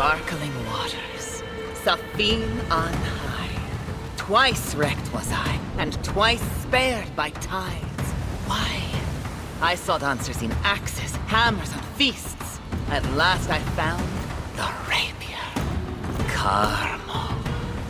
sparkling waters, Saphine on high. Twice wrecked was I, and twice spared by tides. Why? I sought answers in axes, hammers, and feasts. At last I found the rapier. Carmo,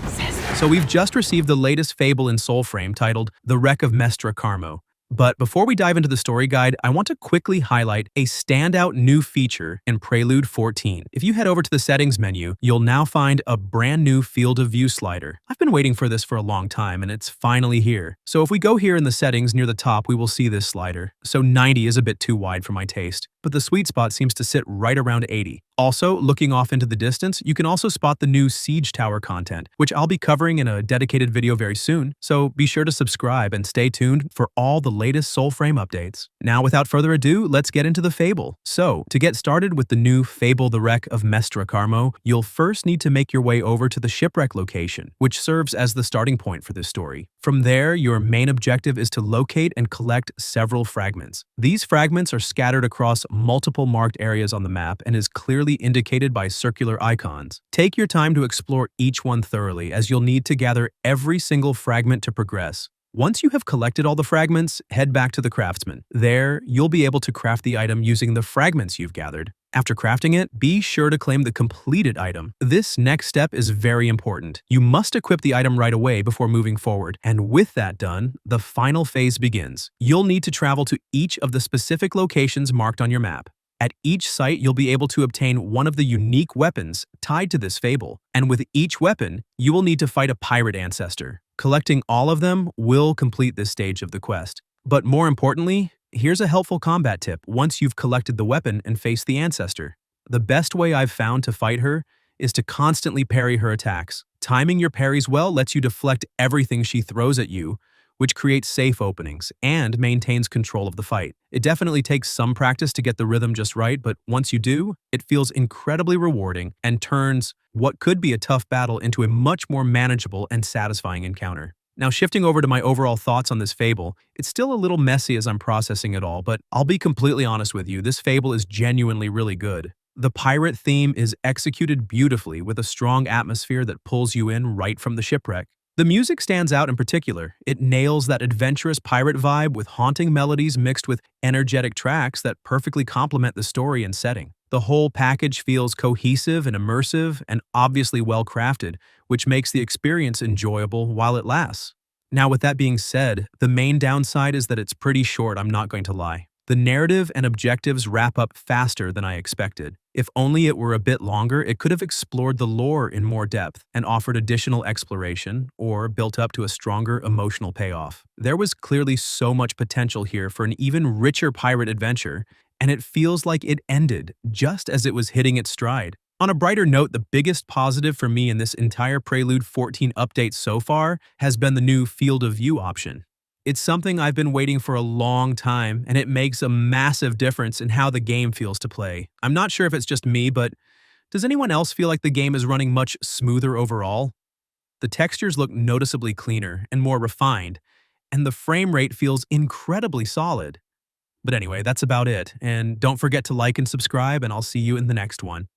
says. So we've just received the latest Fable in Soulframe titled The Wreck of Mestra Carmo. But before we dive into the story guide, I want to quickly highlight a standout new feature in Prelude 14. If you head over to the settings menu, you'll now find a brand new field of view slider. I've been waiting for this for a long time, and it's finally here. So if we go here in the settings near the top, we will see this slider. So 90 is a bit too wide for my taste, but the sweet spot seems to sit right around 80. Also, looking off into the distance, you can also spot the new Siege Tower content, which I'll be covering in a dedicated video very soon, so be sure to subscribe and stay tuned for all the latest Soulframe updates. Now, without further ado, let's get into the Fable. So, to get started with the new Fable the Wreck of Mestra Carmo, you'll first need to make your way over to the shipwreck location, which serves as the starting point for this story. From there, your main objective is to locate and collect several fragments. These fragments are scattered across multiple marked areas on the map and is clearly indicated by circular icons. Take your time to explore each one thoroughly, as you'll need to gather every single fragment to progress. Once you have collected all the fragments, head back to the craftsman. There, you'll be able to craft the item using the fragments you've gathered. After crafting it, be sure to claim the completed item. This next step is very important. You must equip the item right away before moving forward, and with that done, the final phase begins. You'll need to travel to each of the specific locations marked on your map. At each site, you'll be able to obtain one of the unique weapons tied to this fable, and with each weapon, you will need to fight a pirate ancestor. Collecting all of them will complete this stage of the quest. But more importantly, here's a helpful combat tip once you've collected the weapon and faced the ancestor. The best way I've found to fight her is to constantly parry her attacks. Timing your parries well lets you deflect everything she throws at you, which creates safe openings and maintains control of the fight. It definitely takes some practice to get the rhythm just right, but once you do, it feels incredibly rewarding and turns what could be a tough battle into a much more manageable and satisfying encounter. Now, shifting over to my overall thoughts on this fable, it's still a little messy as I'm processing it all, but I'll be completely honest with you, this fable is genuinely really good. The pirate theme is executed beautifully with a strong atmosphere that pulls you in right from the shipwreck. The music stands out in particular. It nails that adventurous pirate vibe with haunting melodies mixed with energetic tracks that perfectly complement the story and setting. The whole package feels cohesive and immersive and obviously well crafted, which makes the experience enjoyable while it lasts. Now, with that being said, the main downside is that it's pretty short, I'm not going to lie. The narrative and objectives wrap up faster than I expected. If only it were a bit longer, it could have explored the lore in more depth and offered additional exploration or built up to a stronger emotional payoff. There was clearly so much potential here for an even richer pirate adventure, and it feels like it ended just as it was hitting its stride. On a brighter note, the biggest positive for me in this entire Prelude 14 update so far has been the new Field of View option. It's something I've been waiting for a long time, and it makes a massive difference in how the game feels to play. I'm not sure if it's just me, but does anyone else feel like the game is running much smoother overall? The textures look noticeably cleaner and more refined, and the frame rate feels incredibly solid. But anyway, that's about it, and don't forget to like and subscribe, and I'll see you in the next one.